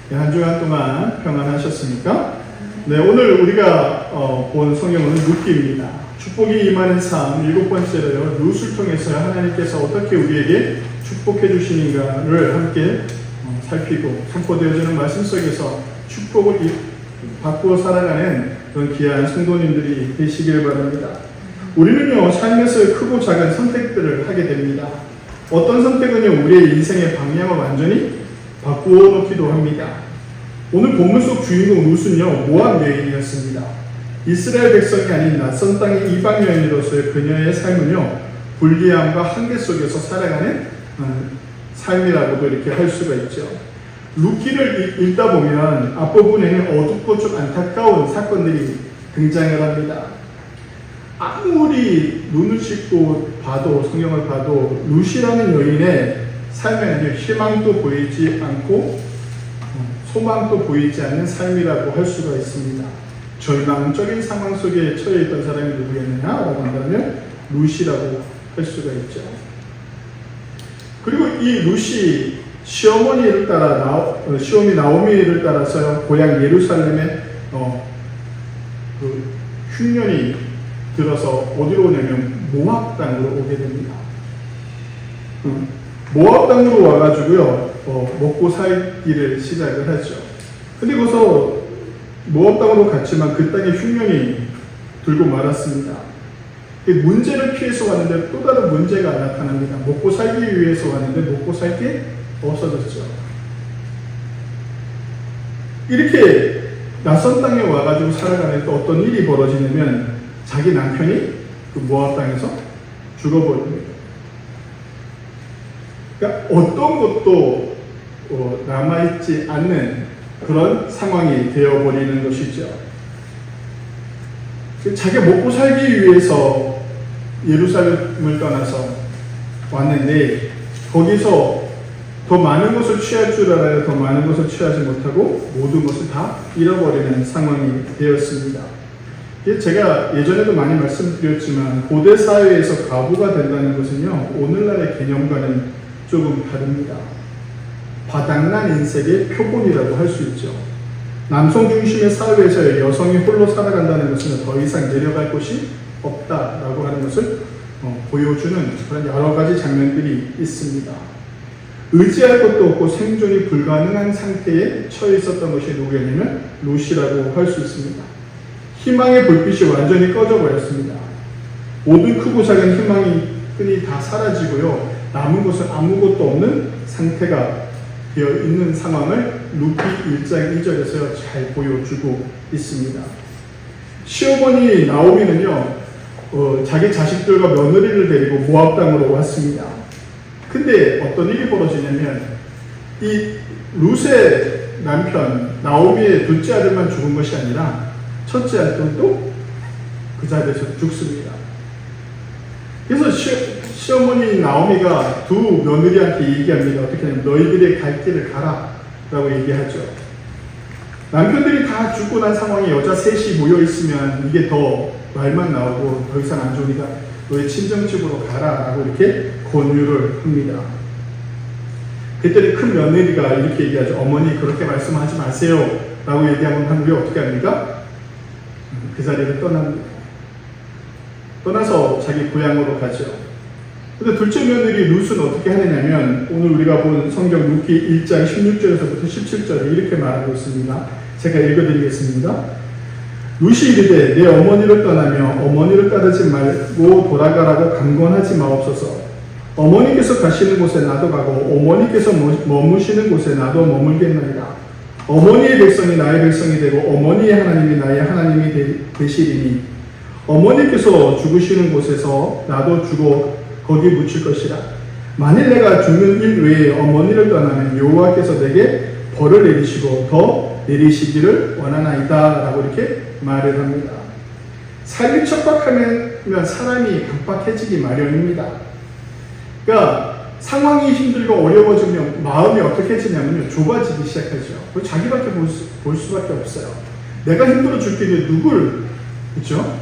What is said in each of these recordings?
한 주간 동안 평안하셨습니까? 네, 오늘 우리가 본 성경은 룻기입니다. 축복이 임하는 삶, 7번째로요, 룻을 통해서 하나님께서 어떻게 우리에게 축복해 주시는가를 함께 살피고 선포되어지는 말씀 속에서 축복을 받고 살아가는 그런 귀한 성도님들이 되시길 바랍니다. 우리는요, 삶에서 크고 작은 선택들을 하게 됩니다. 어떤 선택은요, 우리의 인생의 방향을 완전히 바꾸어 놓기도 합니다. 오늘 본문 속 주인공 룻은요, 모압 여인이었습니다. 이스라엘 백성이 아닌 낯선 땅의 이방 여인으로서의 그녀의 삶은요, 불리함과 한계 속에서 살아가는 삶이라고도 이렇게 할 수가 있죠. 룻기를 읽다 보면 앞부분에는 어둡고 좀 안타까운 사건들이 등장을 합니다. 아무리 눈을 씻고 봐도, 성경을 봐도 룻이라는 여인의 삶에는 희망도 보이지 않고 소망도 보이지 않는 삶이라고 할 수가 있습니다. 절망적인 상황 속에 처해 있던 사람이 누구였느냐라고 한다면 룻이라고 할 수가 있죠. 그리고 이 룻이 시어머니를 따라 시어머니 나오미를 따라서 고향 예루살렘에 흉년이 들어서 어디로 오냐면 모압 땅으로 오게 됩니다. 모압 땅으로 와가지고요, 먹고 살기를 시작을 하죠. 근데 거기서 모압 땅으로 갔지만 그 땅에 흉년이 들고 말았습니다. 문제를 피해서 왔는데 또 다른 문제가 나타납니다. 먹고 살기 위해서 왔는데 먹고 살 게 없어졌죠. 이렇게 낯선 땅에 와가지고 살아가는 또 어떤 일이 벌어지냐면 자기 남편이 그 모압 땅에서 죽어버립니다. 그러니까 어떤 것도 남아있지 않는 그런 상황이 되어버리는 것이죠. 자기가 먹고 살기 위해서 예루살렘을 떠나서 왔는데 거기서 더 많은 것을 취할 줄 알아야 더 많은 것을 취하지 못하고 모든 것을 다 잃어버리는 상황이 되었습니다. 제가 예전에도 많이 말씀드렸지만 고대 사회에서 과부가 된다는 것은요, 오늘날의 개념과는 조금 다릅니다. 바닥난 인생의 표본이라고 할 수 있죠. 남성 중심의 사회에서 여성이 홀로 살아간다는 것은 더 이상 내려갈 곳이 없다라고 하는 것을 보여주는 그런 여러 가지 장면들이 있습니다. 의지할 것도 없고 생존이 불가능한 상태에 처해 있었던 것이 누구였냐면 룻이라고 할 수 있습니다. 희망의 불빛이 완전히 꺼져버렸습니다. 모든 크고 작은 희망이 끈이 다 사라지고요, 남은 것은 아무것도 없는 상태가 되어 있는 상황을 룻기 1장 2절에서 잘 보여주고 있습니다. 시어머니 나오미는요, 자기 자식들과 며느리를 데리고 모압 땅으로 왔습니다. 근데 어떤 일이 벌어지냐면 이 룻의 남편 나오미의 둘째 아들만 죽은 것이 아니라 첫째 아들도 그 자리에서 죽습니다. 그래서 시어머니 나오미가 두 며느리한테 얘기합니다. 어떻게 하냐면 너희들의 갈 길을 가라 라고 얘기하죠. 남편들이 다 죽고 난 상황에 여자 셋이 모여 있으면 이게 더 말만 나오고 더 이상 안 좋으니까 너희 친정집으로 가라 라고 이렇게 권유를 합니다. 그랬더니 큰 며느리가 이렇게 얘기하죠. 어머니 그렇게 말씀하지 마세요 라고 얘기하면 하늘이 어떻게 합니까? 그 자리를 떠납니다. 떠나서 자기 고향으로 가죠. 근데 둘째 며느리 룻은 어떻게 하느냐면 오늘 우리가 본 성경 룻기 1장 16절에서부터 17절에 이렇게 말하고 있습니다. 제가 읽어드리겠습니다. 룻이 이르되 내 어머니를 떠나며 어머니를 따르지 말고 돌아가라고 강권하지 마옵소서. 어머니께서 가시는 곳에 나도 가고 어머니께서 머무시는 곳에 나도 머물겠나이다. 어머니의 백성이 나의 백성이 되고 어머니의 하나님이 나의 하나님이 되시리니 어머니께서 죽으시는 곳에서 나도 죽어 거기 묻힐 것이라. 만일 내가 죽는 일 외에 어머니를 떠나면 여호와께서 내게 벌을 내리시고 더 내리시기를 원하나이다 라고 이렇게 말을 합니다. 삶이 척박하면 사람이 각박해지기 마련입니다. 그러니까 상황이 힘들고 어려워지면 마음이 어떻게 해지냐면요, 좁아지기 시작하죠. 자기밖에 볼 수밖에 없어요. 내가 힘들어 죽겠는데 누굴, 그렇죠?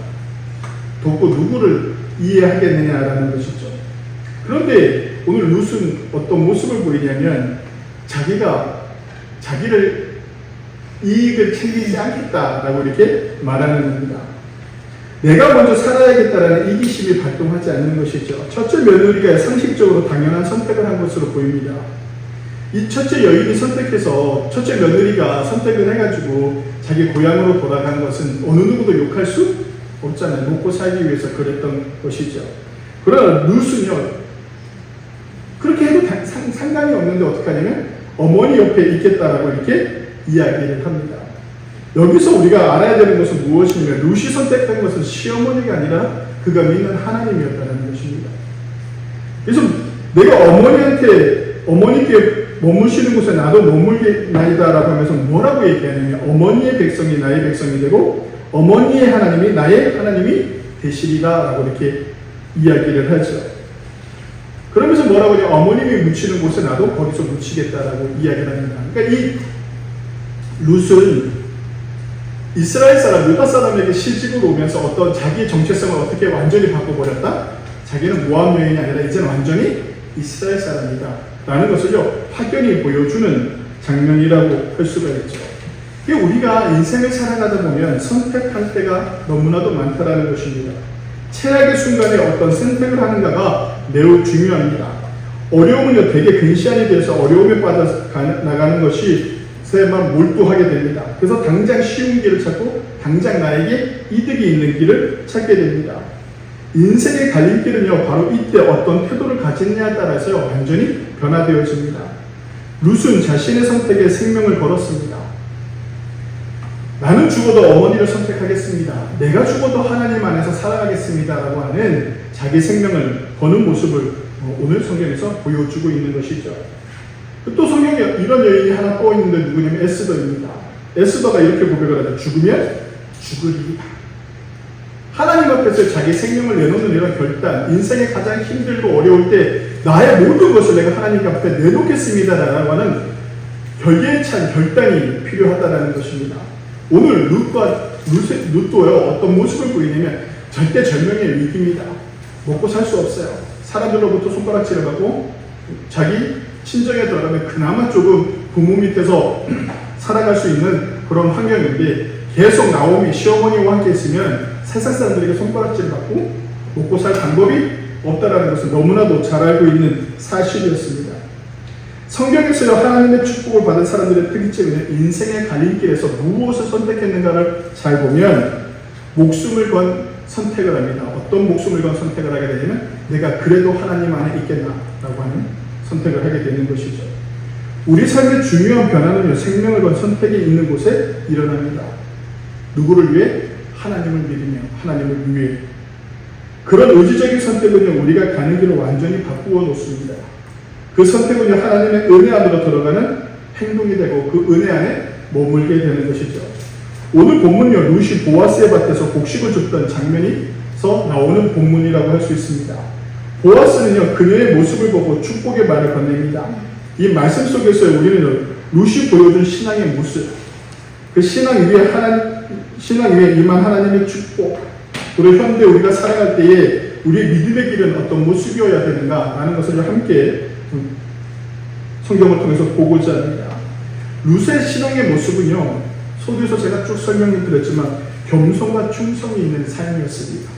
돕고 누구를 이해하겠느냐라는 것이죠. 그런데 오늘 룻은 어떤 모습을 보이냐면 자기를 이익을 챙기지 않겠다라고 이렇게 말하는 겁니다. 내가 먼저 살아야겠다라는 이기심이 발동하지 않는 것이죠. 첫째 며느리가 상식적으로 당연한 선택을 한 것으로 보입니다. 이 첫째 여인이 첫째 며느리가 선택을 해가지고 자기 고향으로 돌아간 것은 어느 누구도 욕할 수 없잖아요. 먹고 살기 위해서 그랬던 것이죠. 그러나 룻은요, 그렇게 해도 상관이 없는데 어떻게 하냐면 어머니 옆에 있겠다라고 이렇게 이야기를 합니다. 여기서 우리가 알아야 되는 것은 무엇이냐면 룻이 선택한 것은 시어머니가 아니라 그가 믿는 하나님이었다는 것입니다. 그래서 내가 어머니께 머무시는 곳에 나도 머물겠나이다라고 하면서 뭐라고 얘기하냐면 어머니의 백성이 나의 백성이 되고 어머니의 하나님이 나의 하나님이 되시리라라고 이렇게 이야기를 하죠. 그러면서 뭐라고 하냐면 어머님이 묻히는 곳에 나도 거기서 묻히겠다라고 이야기를 합니다. 그러니까 이 룻은 이스라엘 사람, 유다 사람에게 시집을 오면서 어떤 자기의 정체성을 어떻게 완전히 바꿔버렸다? 자기는 모압 여인이 아니라 이제는 완전히 이스라엘 사람이다 라는 것을요 확연히 보여주는 장면이라고 할 수가 있죠. 우리가 인생을 살아가다 보면 선택할 때가 너무나도 많다라는 것입니다. 최악의 순간에 어떤 선택을 하는가가 매우 중요합니다. 어려움은요 되게 근시안이 돼서 어려움에 빠져 나가는 것이 세만 몰두하게 됩니다. 그래서 당장 쉬운 길을 찾고 당장 나에게 이득이 있는 길을 찾게 됩니다. 인생의 갈림길은요 바로 이때 어떤 태도를 가졌냐에 따라서 완전히 변화되어집니다. 룻은 자신의 선택에 생명을 걸었습니다. 나는 죽어도 어머니를 선택하겠습니다. 내가 죽어도 하나님 안에서 살아가겠습니다 라고 하는 자기 생명을 거는 모습을 오늘 성경에서 보여주고 있는 것이죠. 또 성경에 이런 여인이 하나 또 있는데 누구냐면 에스더입니다. 에스더가 이렇게 고백을 하죠. 죽으면 죽으리이다. 하나님 앞에서 자기 생명을 내놓는 이런 결단, 인생의 가장 힘들고 어려울 때 나의 모든 것을 내가 하나님 앞에 내놓겠습니다라고 하는 결계에 찬 결단이 필요하다는 것입니다. 오늘 룻도요 어떤 모습을 보이냐면 절대절명의 위기입니다. 먹고 살 수 없어요. 사람들로부터 손가락질을 받고 자기 친정에 들어가면 그나마 조금 부모 밑에서 살아갈 수 있는 그런 환경인데 계속 나오미 시어머니와 함께 있으면 세상 사람들에게 손가락질 받고 먹고 살 방법이 없다라는 것을 너무나도 잘 알고 있는 사실이었습니다. 성경에서요 하나님의 축복을 받은 사람들의 특징은 인생의 갈림길에서 무엇을 선택했는가를 잘 보면 목숨을 건 선택을 합니다. 어떤 목숨을 건 선택을 하게 되냐면 내가 그래도 하나님 안에 있겠나라고 하는 선택을 하게 되는 것이죠. 우리 삶의 중요한 변화는요 생명을 건 선택이 있는 곳에 일어납니다. 누구를 위해? 하나님을 믿으며 하나님을 위해. 그런 의지적인 선택은요 우리가 가는 길을 완전히 바꾸어 놓습니다. 그 선택은요 하나님의 은혜 안으로 들어가는 행동이 되고 그 은혜 안에 머물게 되는 것이죠. 오늘 본문은요 룻이 보아스의 밭에서 곡식을 줍던 장면에서 나오는 본문이라고 할 수 있습니다. 보아스는요 그녀의 모습을 보고 축복의 말을 건넵니다. 이 말씀 속에서 우리는 룻이 보여준 신앙의 모습, 그 신앙 위에 임한 하나님의 축복, 그리고 현대 우리가 살아갈 때에 우리의 믿음의 길은 어떤 모습이어야 되는가라는 것을 함께 성경을 통해서 보고자 합니다. 룻의 신앙의 모습은요 소두에서 제가 쭉 설명드렸지만 겸손과 충성이 있는 삶이었습니다.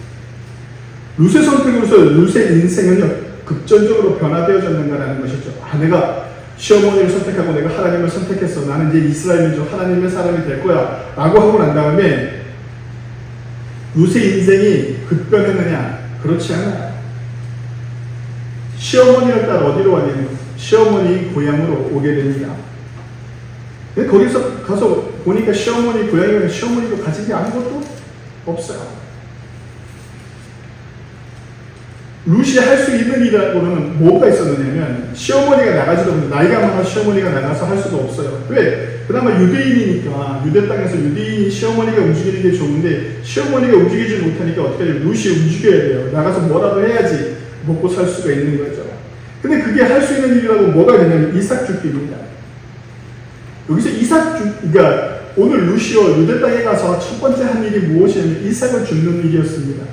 룻의 선택으로서 룻의 인생은요 급전적으로 변화되어졌는가라는 것이죠. 내가 시어머니를 선택하고 내가 하나님을 선택했어. 나는 이제 이스라엘 민족 하나님의 사람이 될 거야 라고 하고 난 다음에 룻의 인생이 급변했느냐? 그렇지 않아요. 시어머니를 따라 어디로 가냐면 시어머니 고향으로 오게 됩니다. 근데 거기서 가서 보니까 시어머니 고향에 시어머니도 가진 게 아무것도 없어요. 룻이 할 수 있는 일이라고는 뭐가 있었느냐면 시어머니가 나가지도 않는데 나이가 많아 시어머니가 나가서 할 수도 없어요. 왜? 그나마 유대인이니까 유대 땅에서 유대인이 시어머니가 움직이는 게 좋은데 시어머니가 움직이지 못하니까 어떻게 해요? 룻이 움직여야 돼요. 나가서 뭐라도 해야지 먹고 살 수가 있는 거죠. 근데 그게 할 수 있는 일이라고 뭐가 되냐면 이삭 줍기입니다. 여기서 그러니까 오늘 룻이요 유대 땅에 가서 첫 번째 한 일이 무엇이냐면 이삭을 줍는 일이었습니다.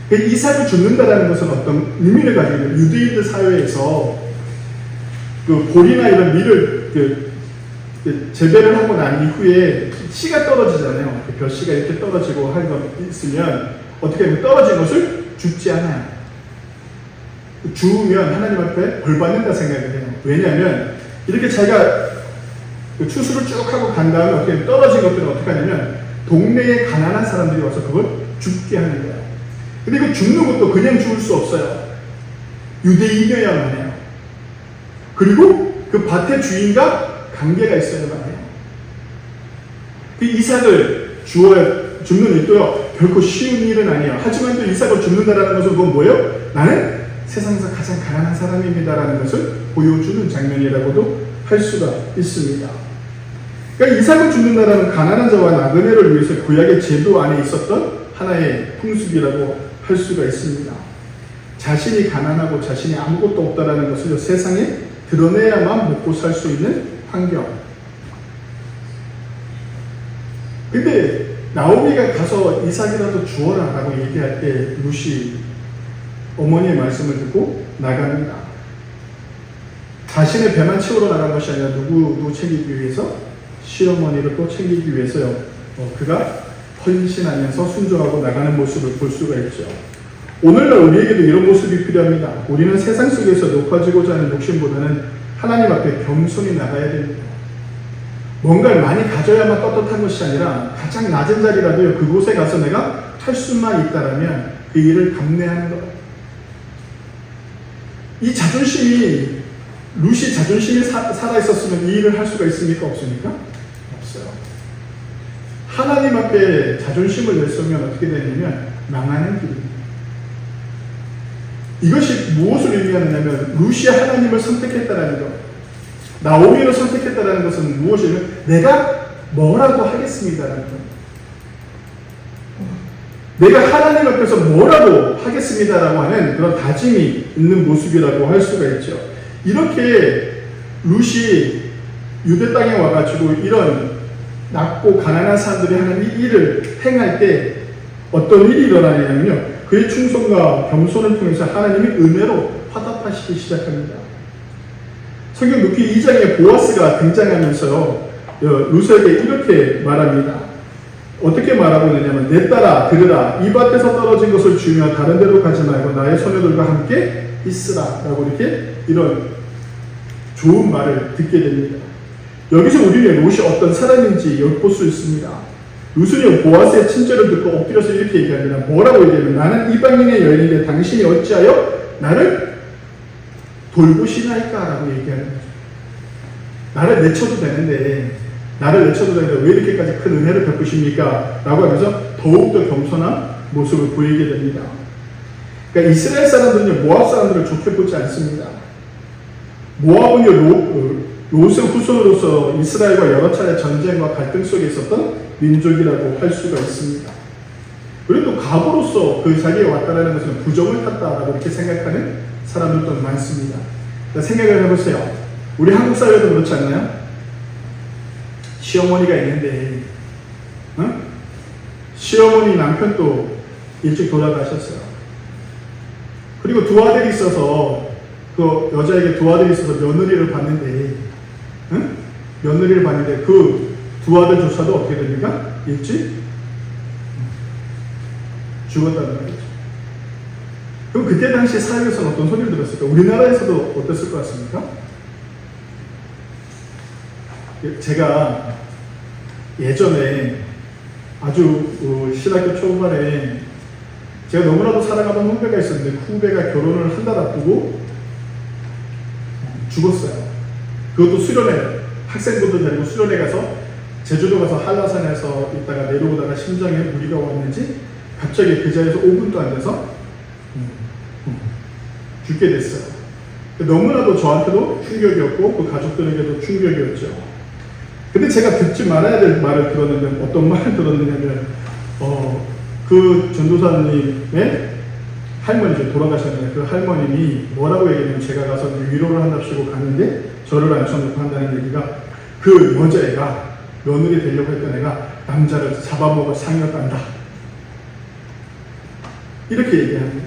이삭을 줍는다라는 것은 어떤 의미를 가지고 있는 유대인들 사회에서 그 볼이나 이런 밀을 재배를 하고 난 이후에 씨가 떨어지잖아요. 벼씨가 이렇게 떨어지고 한 거 있으면 어떻게 하면 떨어진 것을 줍지 않아요. 주우면 하나님 앞에 벌 받는다 생각을 해요. 왜냐하면 이렇게 자기가 추수를 쭉 하고 간 다음에 어떻게 하면 떨어진 것들은 어떻게 하냐면 동네에 가난한 사람들이 와서 그걸 줍게 하는 거예요. 근데 이거 줍는 것도 그냥 주울 수 없어요. 유대인이어야만 해요. 그리고 그 밭의 주인과 관계가 있어야만 해요. 그 이삭을 줍는 일도요, 결코 쉬운 일은 아니에요. 하지만 또 이삭을 줍는다라는 것은 그건 뭐예요? 나는 세상에서 가장 가난한 사람입니다라는 것을 보여주는 장면이라고도 할 수가 있습니다. 그러니까 이삭을 줍는다라는 가난한 자와 나그네를 위해서 구약의 제도 안에 있었던 하나의 풍습이라고 할 수가 있습니다. 자신이 가난하고 자신이 아무것도 없다라는 것을 세상에 드러내야만 먹고 살 수 있는 환경. 근데 나오미가 가서 이삭이라도 주어라 라고 얘기할 때 룻이 어머니의 말씀을 듣고 나갑니다. 자신의 배만 채우러 나간 것이 아니라 누구도 챙기기 위해서, 시어머니를 또 챙기기 위해서요. 그가 헌신하면서 순종하고 나가는 모습을 볼 수가 있죠. 오늘날 우리에게도 이런 모습이 필요합니다. 우리는 세상 속에서 높아지고자 하는 욕심보다는 하나님 앞에 겸손히 나가야 됩니다. 뭔가를 많이 가져야만 떳떳한 것이 아니라 가장 낮은 자리라도 그곳에 가서 내가 할 수만 있다라면 그 일을 감내하는 것. 이 자존심이, 룻이 자존심이 살아있었으면 이 일을 할 수가 있습니까? 없습니까? 없어요. 하나님 앞에 자존심을 내세우면 어떻게 되냐면 망하는 길입니다. 이것이 무엇을 의미하느냐면 룻이 하나님을 선택했다라는 것, 나오미를 선택했다라는 것은 무엇이냐면 내가 뭐라도 하겠습니다라는 것. 내가 하나님 앞에서 뭐라도 하겠습니다라고 하는 그런 다짐이 있는 모습이라고 할 수가 있죠. 이렇게 룻이 유대 땅에 와가지고 이런 낮고 가난한 사람들이 하는 이 일을 행할 때 어떤 일이 일어나냐면요, 그의 충성과 겸손을 통해서 하나님이 은혜로 화답하시기 시작합니다. 성경 룻기 2장에 보아스가 등장하면서요, 룻에게 이렇게 말합니다. 어떻게 말하고 있느냐면, 내 딸아 들으라, 이 밭에서 떨어진 것을 주며 다른 데로 가지 말고 나의 소녀들과 함께 있으라 라고 이렇게 이런 좋은 말을 듣게 됩니다. 여기서 우리는 룻이 어떤 사람인지 엿볼 수 있습니다. 룻은 보아스의 친절을 듣고 엎드려서 이렇게 얘기합니다. 뭐라고 얘기하면, 나는 이방인의 여인인데 당신이 어찌하여 나를 돌보시나이까? 라고 얘기하는 거죠. 나를 내쳐도 되는데 왜 이렇게까지 큰 은혜를 베푸십니까? 라고 하면서 더욱더 겸손한 모습을 보이게 됩니다. 그러니까 이스라엘 사람들은 모압 사람들을 좋게 보지 않습니다. 모압은 롯의 후손으로서 이스라엘과 여러 차례 전쟁과 갈등 속에 있었던 민족이라고 할 수가 있습니다. 그리고 또 갑으로서 그 자리에 왔다는 것은 부정을 탔다라고 이렇게 생각하는 사람들도 많습니다. 생각을 해보세요. 우리 한국 사회도 그렇지 않나요? 시어머니가 있는데, 시어머니 남편도 일찍 돌아가셨어요. 그리고 두 아들이 있어서, 그 여자에게 두 아들이 있어서 며느리를 봤는데, 그 두 아들조차도 어떻게 됩니까? 일찍 죽었다는 거죠. 그럼 그때 당시 사회에서는 어떤 소리를 들었을까? 우리나라에서도 어땠을 것 같습니까? 제가 예전에 아주 신학교 초반에 제가 너무나도 사랑하던 후배가 있었는데 그 후배가 결혼을 한 달 앞두고 죽었어요. 그것도 수련회, 학생분들 데리고 수련회 가서 제주도 가서 한라산에서 있다가 내려오다가 심장에 무리가 왔는지 갑자기 그 자리에서 5분도 안 돼서 죽게 됐어요. 너무나도 저한테도 충격이었고 그 가족들에게도 충격이었죠. 근데 제가 듣지 말아야 될 말을 들었는데 어떤 말을 들었느냐면 그 전도사님의 할머니죠. 돌아가셨는데 그 할머님이 뭐라고 얘기하냐면, 제가 가서 위로를 한답시고 갔는데 저를 앉혀놓고 한다는 얘기가, 그 여자애가 며느리 되려고 했던 애가 남자를 잡아먹어 상여간다, 이렇게 얘기합니다.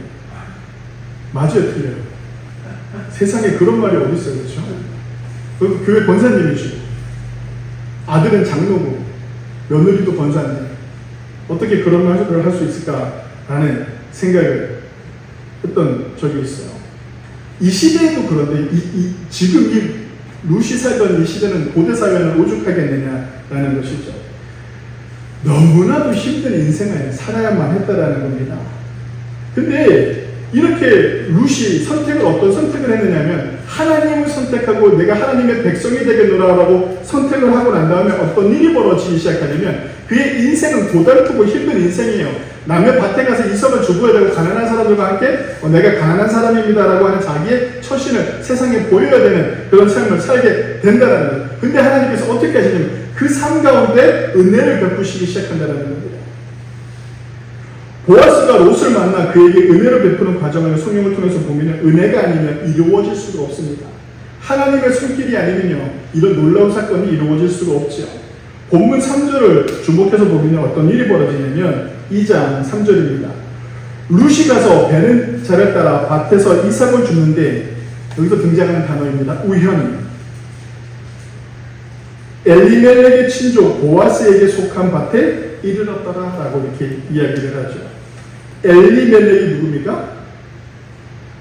맞아요, 틀려요? 세상에 그런 말이 어디 있어요, 그렇죠? 그 교회 권사님이시고 아들은 장로고 며느리도 권사인데 어떻게 그런 말을 할 수 있을까라는 생각을 했던 적이 있어요. 이 시대에도 그런데 지금 이 룻이 살던 이 시대는 고대 사회는 오죽하겠느냐라는 것이죠. 너무나도 힘든 인생을 살아야만 했다라는 겁니다. 근데 이렇게 룻이 어떤 선택을 했느냐면 하나님을 선택하고 내가 하나님의 백성이 되겠노라라고 선택을 하고 난 다음에 어떤 일이 벌어지기 시작하냐면 그의 인생은 고달프고 힘든 인생이에요. 남의 밭에 가서 이삭을 죽어야 되고 가난한 사람들과 함께 내가 가난한 사람입니다라고 하는 자기의 처신을 세상에 보여야 되는 그런 삶을 살게 된다는 거예요. 근데 하나님께서 어떻게 하시냐면 그 삶 가운데 은혜를 베푸시기 시작한다는 겁니다. 보아스가 롯을 만나 그에게 은혜를 베푸는 과정을 성경을 통해서 보면 은혜가 아니면 이루어질 수가 없습니다. 하나님의 손길이 아니면요 이런 놀라운 사건이 이루어질 수가 없죠. 본문 3절을 주목해서 보면 어떤 일이 벌어지냐면 2장 3절입니다. 룻이 가서 베는 자를 따라 밭에서 이삭을 줍는데 여기서 등장하는 단어입니다. 우연히 엘리멜렉의 친족 보아스에게 속한 밭에 이르렀더라라고 이렇게 이야기를 하죠. 엘리멜렉이 누굽니까?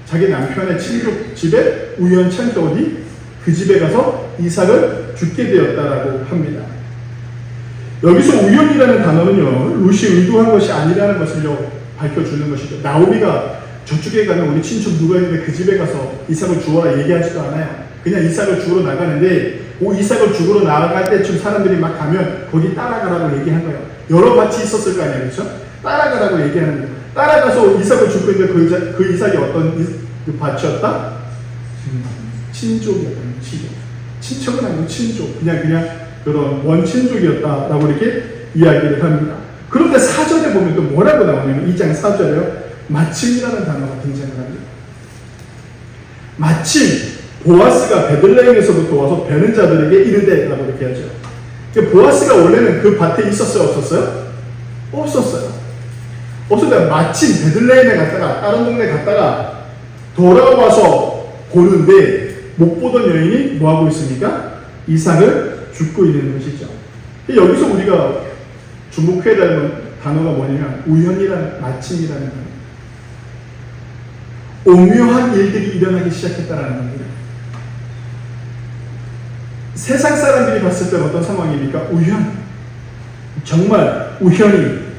자기 남편의 친족 집에 우연찮게 어디? 그 집에 가서 이삭을 죽게 되었다라고 합니다. 여기서 우연이라는 단어는요, 룻이 의도한 것이 아니라는 것을요, 밝혀주는 것이죠. 나오미가 저쪽에 가는 우리 친척 누가 있는데 그 집에 가서 이삭을 주어라 얘기하지도 않아요. 그냥 이삭을 주우러 나가는데, 이삭을 주우러 나갈 때쯤 사람들이 막 가면 거기 따라가라고 얘기한 거예요. 여러 밭이 있었을 거 아니에요, 그렇죠? 따라가라고 얘기하는 거예요. 따라가서 이삭을 줍고 있는데 그 이삭이 어떤 그 밭이었다? 친족이었다. 친척은 아니고 친족. 그냥 그런 원친족이었다라고 이렇게 이야기를 합니다. 그런데 4절에 보면 또 뭐라고 나오냐면 2장 4절에요. 마침이라는 단어가 등장을 합니다. 마침 보아스가 베들레헴에서부터 와서 베는 자들에게 이르되라고 이렇게 하죠. 그러니까 보아스가 원래는 그 밭에 있었어요? 없었어요? 없었어요. 없었다. 마침 베들레헴에 갔다가 다른 동네 갔다가 돌아와서 보는데 못 보던 여인이 뭐하고 있습니까? 이삭을 죽고 있는 것이죠. 여기서 우리가 주목해야 될 단어가 뭐냐면 우연이라는 마침이라는 단어. 오묘한 일들이 일어나기 시작했다라는 겁니다. 세상 사람들이 봤을 때 어떤 상황입니까? 우연. 정말 우연히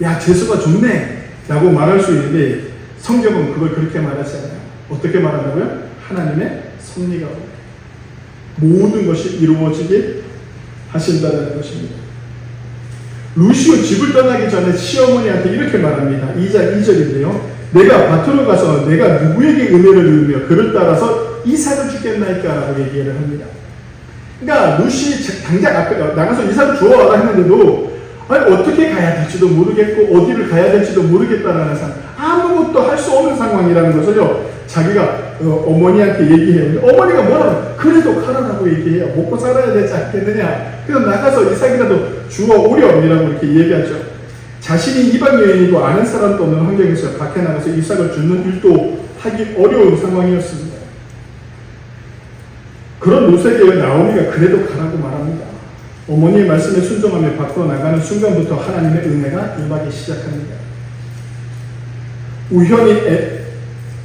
야 재수가 좋네 라고 말할 수 있는데 성경은 그걸 그렇게 말하지 않아요. 어떻게 말한다고요? 하나님의 섭리가 모든 것이 이루어지게 하신다는 것입니다. 룻이 집을 떠나기 전에 시어머니한테 이렇게 말합니다. 2장 2절인데요. 내가 밭으로 가서 내가 누구에게 은혜를 이루며 그를 따라서 이삭을 주겠나이까 라고 얘기를 합니다. 그러니까 룻이 당장 앞에 나가서 이삭을 주워와라 했는데도 아니, 어떻게 가야 될지도 모르겠고 어디를 가야 될지도 모르겠다라는 상황, 아무것도 할 수 없는 상황이라는 것을요 자기가 어머니한테 얘기해요. 어머니가 뭐라고? 그래도 가라라고 얘기해요. 먹고 살아야 되지 않겠느냐. 그래서 나가서 이삭이라도 주워오렴이라고 이렇게 얘기하죠. 자신이 이방 여인이고 아는 사람도 없는 환경에서 밖에 나가서 이삭을 줍는 일도 하기 어려운 상황이었습니다. 그런 룻에게 나오미가 그래도 가라고 말합니다. 어머니의 말씀에 순종하며 밖으로 나가는 순간부터 하나님의 은혜가 임하기 시작합니다. 우연히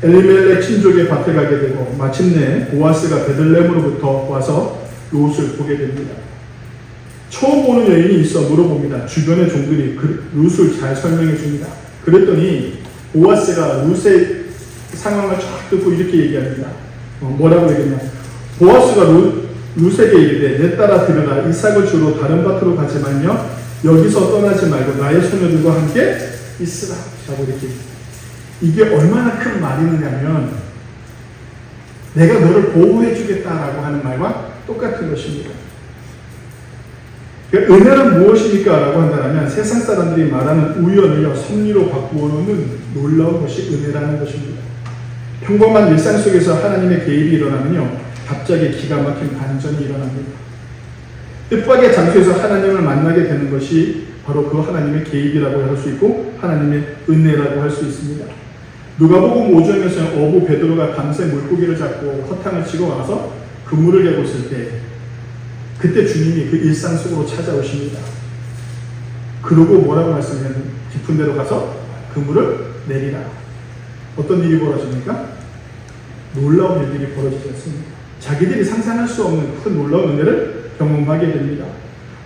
엘리멜렉 친족의 밭에 가게 되고 마침내 보아스가 베들레헴으로부터 와서 룻을 보게 됩니다. 처음 보는 여인이 있어 물어봅니다. 주변의 종들이 룻을 잘 설명해 줍니다. 그랬더니 보아스가 룻의 상황을 쫙 듣고 이렇게 얘기합니다. 뭐라고 얘기했냐? 보아스가 룻에게 이르되 내 따라 들으라. 이삭을 주러 다른 밭으로 가지만요 여기서 떠나지 말고 나의 소녀들과 함께 있으라. 라고 이렇게. 이게 얼마나 큰 말이냐면 내가 너를 보호해 주겠다라고 하는 말과 똑같은 것입니다. 그러니까 은혜는 무엇입니까? 라고 한다면 세상 사람들이 말하는 우연을요 섭리로 바꾸어 놓는 놀라운 것이 은혜라는 것입니다. 평범한 일상 속에서 하나님의 개입이 일어나면요 갑자기 기가 막힌 반전이 일어납니다. 뜻밖의 장소에서 하나님을 만나게 되는 것이 바로 그 하나님의 개입이라고 할 수 있고 하나님의 은혜라고 할 수 있습니다. 누가복음 5장에서는 어부 베드로가 밤새 물고기를 잡고 허탕을 치고 와서 그물을 개고 있을 때 그때 주님이 그 일상 속으로 찾아오십니다. 그러고 뭐라고 말씀해요? 깊은 데로 가서 그물을 내리라. 어떤 일이 벌어집니까? 놀라운 일들이 벌어지지 않습니다. 자기들이 상상할 수 없는 큰 놀라운 은혜를 경험하게 됩니다.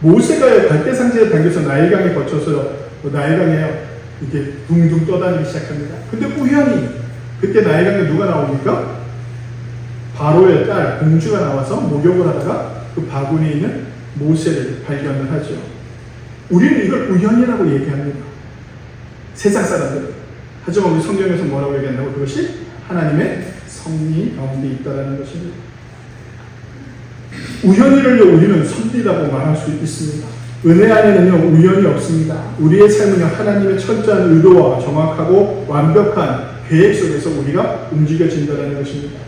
모세가 갈대상자에 당겨서 나일강에 거쳐서 나일강에 이렇게 둥둥 떠다니기 시작합니다. 근데 우연히 그때 나일강에 누가 나옵니까? 바로의 딸 공주가 나와서 목욕을 하다가 그 바구니에 있는 모세를 발견을 하죠. 우리는 이걸 우연이라고 얘기합니다. 세상 사람들은. 하지만 우리 성경에서 뭐라고 얘기한다고? 그것이 하나님의 섭리 가운데 있다는 것입니다. 우연이를요 우리는 섭리라고 말할 수 있습니다. 은혜 안에는요 우연이 없습니다. 우리의 삶은요 하나님의 철저한 의도와 정확하고 완벽한 계획 속에서 우리가 움직여진다는 것입니다.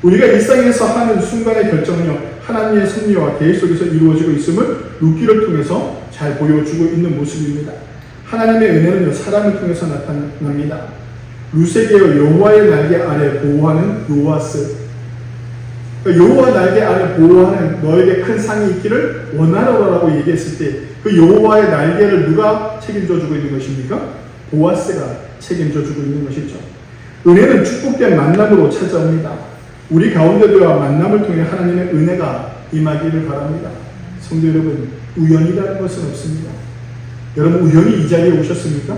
우리가 일상에서 하는 순간의 결정은요 하나님의 섭리와 계획 속에서 이루어지고 있음을 룻기를 통해서 잘 보여주고 있는 모습입니다. 하나님의 은혜는요 사람을 통해서 나타납니다. 룻에게요 여호와의 날개 아래 보호하는 요아스, 여호와 날개 아래 보호하는 너에게 큰 상이 있기를 원하노라라고 얘기했을 때 그 여호와의 날개를 누가 책임져 주고 있는 것입니까? 보아스가 책임져 주고 있는 것이죠. 은혜는 축복된 만남으로 찾아옵니다. 우리 가운데도와 만남을 통해 하나님의 은혜가 임하기를 바랍니다. 성도 여러분, 우연이라는 것은 없습니다. 여러분 우연히 이 자리에 오셨습니까?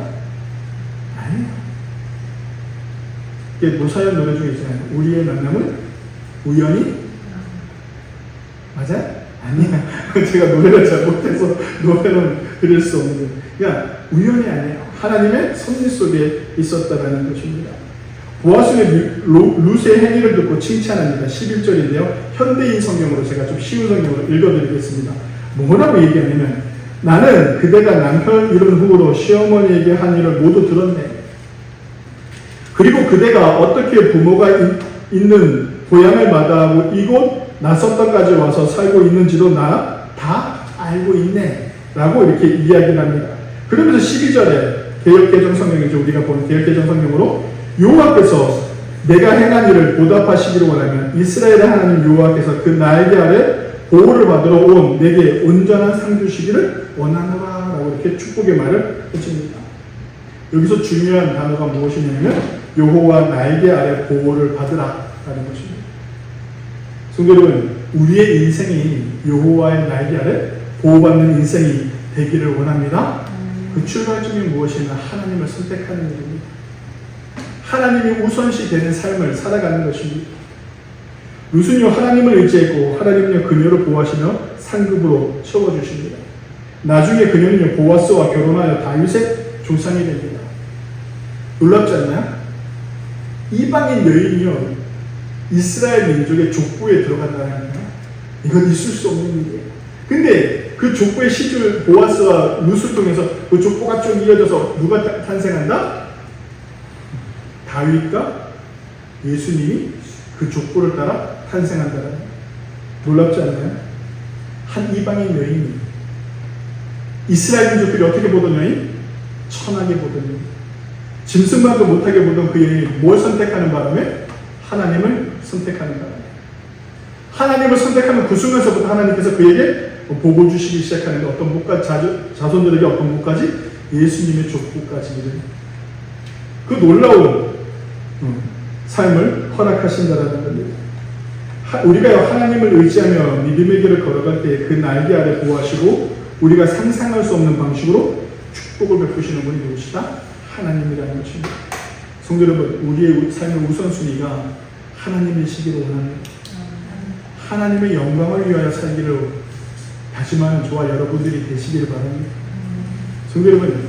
아니에요. 이게 노사연 노래 중에 있잖아요. 우리의 만남은 우연히 맞아요? 아니야. 제가 노래를 잘 못해서 노래는 드릴 수 없는. 그냥 우연이 아니에요. 하나님의 섭리 속에 있었다는 것입니다. 보아스의 룻의 행위를 듣고 칭찬합니다. 11절인데요. 현대인 성경으로 제가 좀 쉬운 성경으로 읽어드리겠습니다. 뭐라고 얘기하냐면 나는 그대가 남편 이룬 후로 시어머니에게 한 일을 모두 들었네. 그리고 그대가 어떻게 부모가 있는 고향을 마다하고 이곳 나섰던까지 와서 살고 있는지도 나 다 알고 있네 라고 이렇게 이야기를 합니다. 그러면서 12절에 개역개정 성경이죠. 우리가 보는 개역개정 성경으로 여호와께서 내가 행한 일을 보답하시기를 원하면 이스라엘의 하나님 여호와께서 그 날개 아래 보호를 받으러 온 내게 온전한 상 주시기를 원하노라 라고 이렇게 축복의 말을 해줍니다. 여기서 중요한 단어가 무엇이냐면 여호와 날개 아래 보호를 받으라 라는 것입니다. 성도 여러분, 우리의 인생이 여호와의 날개 아래 보호받는 인생이 되기를 원합니다. 그 출발점이 무엇이냐? 하나님을 선택하는 일입니다. 하나님이 우선시 되는 삶을 살아가는 것입니다. 룻은요 하나님을 의지했고 하나님은요 그녀를 보호하시며 상급으로 채워주십니다. 나중에 그녀는요 보아스와 결혼하여 다윗의 조상이 됩니다. 놀랍지 않나요? 이방인 여인이요 이스라엘 민족의 족보에 들어간다는 거예요. 이건 있을 수 없는 일이에요. 근데 그 족보의 시줄 보아스와 룻을 통해서 그 족보가 좀 이어져서 누가 탄생한다? 다윗과 예수님이 그 족보를 따라 탄생한다는 거예요. 놀랍지 않나요? 한 이방인 여인이 이스라엘 민족들이 어떻게 보던 여인? 천하게 보던 여인. 짐승만도 못하게 보던 그 여인이 뭘 선택하는 바람에? 하나님을 선택하는 바람에. 하나님을 선택하는 그 순간서부터 하나님께서 그에게 복을 주시기 시작하는데 어떤 복까지, 자손들에게 어떤 복까지? 예수님의 족보까지 이르는 그 놀라운 삶을 허락하신다라는 겁니다. 우리가 하나님을 의지하며 믿음의 길을 걸어갈 때 그 날개 아래 보호하시고 우리가 상상할 수 없는 방식으로 축복을 베푸시는 분이 누구시다? 하나님이라는 것입니다. 성도 여러분, 우리의 삶의 우선순위가 하나님이시기를 원합니다. 하나님의 영광을 위하여 살기를 다짐하는 저와 여러분들이 되시기를 바랍니다. 성도 여러분,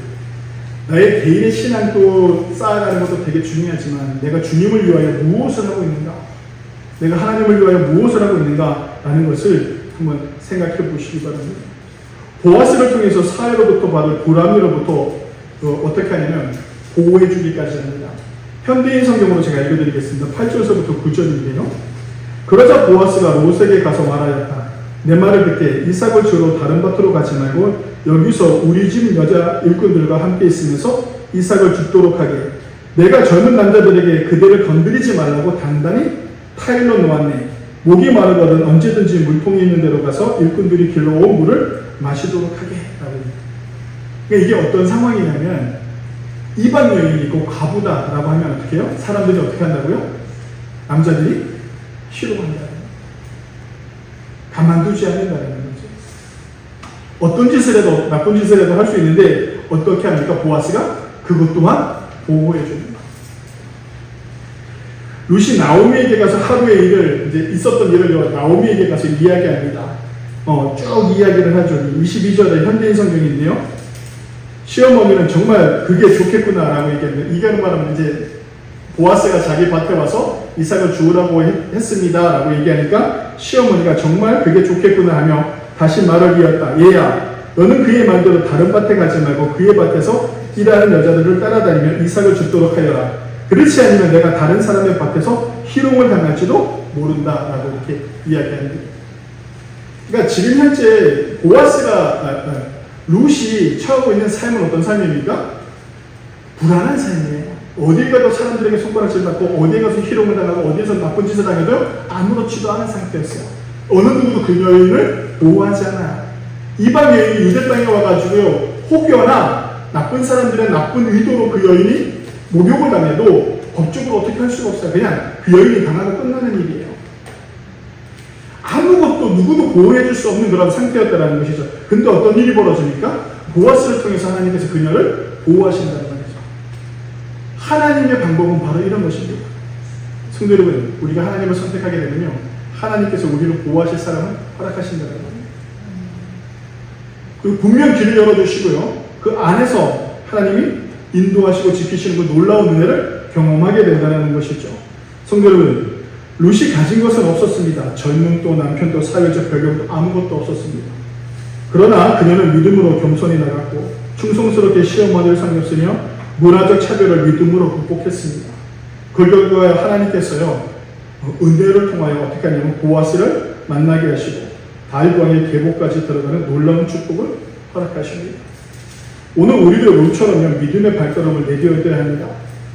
나의 개인의 신앙도 쌓아가는 것도 되게 중요하지만 내가 주님을 위하여 무엇을 하고 있는가? 내가 하나님을 위하여 무엇을 하고 있는가? 라는 것을 한번 생각해 보시기 바랍니다. 보아스를 통해서 사회로부터 받을 불합리로부터 어떻게 하냐면 보호해 주기까지 합니다. 현대인 성경으로 제가 읽어드리겠습니다. 8절에서부터 9절인데요. 그러자 보아스가 롯에게 가서 말하였다. 내 말을 듣게 이삭을 주러 다른 밭으로 가지 말고 여기서 우리 집 여자 일꾼들과 함께 있으면서 이삭을 죽도록 하게. 내가 젊은 남자들에게 그대를 건드리지 말라고 단단히 타일러 놓았네. 목이 마르거든 언제든지 물통이 있는 데로 가서 일꾼들이 길러온 물을 마시도록 하게 라고. 그러니까 이게 어떤 상황이냐면 이방 여인이고 과부다라고 하면 어떻게 해요? 사람들이 어떻게 한다고요? 남자들이 싫어한다는 거예요. 가만두지 않는다는 거죠. 어떤 짓을 해도 나쁜 짓을 해도 할 수 있는데 어떻게 합니까? 보아스가 그것 또한 보호해 줍니다. 룻이 나오미에게 가서 하루의 일을 이제 있었던 일을 나오미에게 가서 이야기합니다. 쭉 이야기를 하죠. 22절에 현대인 성경인데요. 시어머니는 정말 그게 좋겠구나라고 얘기합니다. 이거는 말하면 이제 보아스가 자기 밭에 와서 이삭을 주우라고 했습니다라고 얘기하니까 시어머니가 정말 그게 좋겠구나 하며 다시 말을 이었다. 얘야, 너는 그의 말대로 다른 밭에 가지 말고 그의 밭에서 일하는 여자들을 따라다니며 이삭을 줍도록 하여라. 그렇지 않으면 내가 다른 사람의 밭에서 희롱을 당할지도 모른다라고 이렇게 이야기합니다. 그러니까 지금 현재 보아스가 룻이 처하고 있는 삶은 어떤 삶입니까? 불안한 삶이에요. 어딜 가도 사람들에게 손가락질 받고 어디에 가서 희롱을 당하고 어디에서 나쁜 짓을 당해도 아무렇지도 않은 상태였어요. 어느 누구도 그 여인을 보호하지 않아요. 이방 여인이 유대 땅에 와가지고요, 혹여나 나쁜 사람들의 나쁜 의도로 그 여인이 목욕을 당해도 법적으로 어떻게 할 수가 없어요. 그냥 그 여인이 당하고 끝나는 일이에요. 아무것도 누구도 보호해줄 수 없는 그런 상태였다는 것이죠. 근데 어떤 일이 벌어집니까? 보아스를 통해서 하나님께서 그녀를 보호하신다는 말이죠. 하나님의 방법은 바로 이런 것입니다. 성도 여러분, 우리가 하나님을 선택하게 되면요, 하나님께서 우리를 보호하실 사람을 허락하신다는 겁니다. 그리고 분명 길을 열어주시고요, 그 안에서 하나님이 인도하시고 지키시는 그 놀라운 은혜를 경험하게 된다는 것이죠. 성도 여러분, 룻이 가진 것은 없었습니다. 젊음도 남편도 사회적 배경도 아무것도 없었습니다. 그러나 그녀는 믿음으로 겸손히 나갔고 충성스럽게 시어머니를 섬겼으며 문화적 차별을 믿음으로 극복했습니다. 그 결과에 하나님께서요, 은혜를 통하여 어떻게 하냐면 보아스를 만나게 하시고 다윗왕의 계보까지 들어가는 놀라운 축복을 허락하십니다. 오늘 우리도 룻처럼요, 믿음의 발걸음을 내디뎌야 합니다.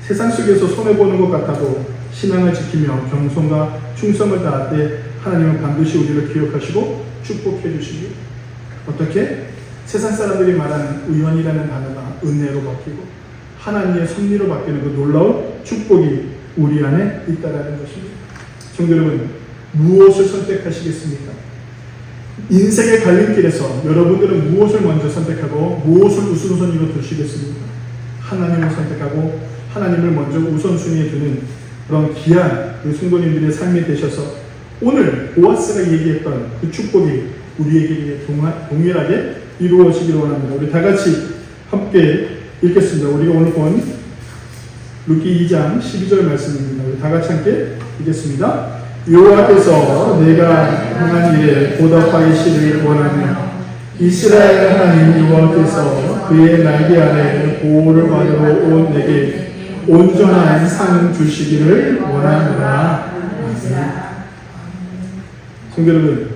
세상 속에서 손해보는 것 같아도 신앙을 지키며 겸손과 충성을 다할 때 하나님은 반드시 우리를 기억하시고 축복해 주십니다. 어떻게? 세상 사람들이 말하는 의원이라는 단어가 은혜로 바뀌고 하나님의 섭리로 바뀌는 그 놀라운 축복이 우리 안에 있다는 것입니다. 성도 여러분, 무엇을 선택하시겠습니까? 인생의 갈림길에서 여러분들은 무엇을 먼저 선택하고 무엇을 우선순위로 두시겠습니까? 하나님을 선택하고 하나님을 먼저 우선순위에 두는 그런 귀한 우리 성도님들의 삶이 되셔서 오늘 보아스가 얘기했던 그 축복이 우리에게 동일하게 이루어지기를 원합니다. 우리 다 같이 함께 읽겠습니다. 우리가 오늘 본 룻기 2장 12절 말씀입니다. 우리 다 같이 함께 읽겠습니다. 여호와께서 내가 행한 일에 보답하시기를 원하며 이스라엘 하나님 여호와께서 그의 날개 아래 보호를 받으러 온 내게 온전한 상 주시기를 원하노라. 성도 여러분,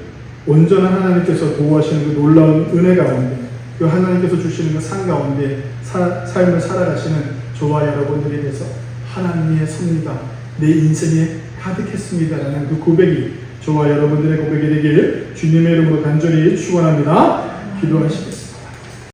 온전한 하나님께서 보호하시는 그 놀라운 은혜 가운데, 그 하나님께서 주시는 그 상 가운데 삶을 살아가시는 저와 여러분들에 대해서 하나님의 섭리가 내 인생에 가득했습니다라는 그 고백이 저와 여러분들의 고백이 되기를 주님의 이름으로 간절히 축원합니다. 기도하시겠습니다.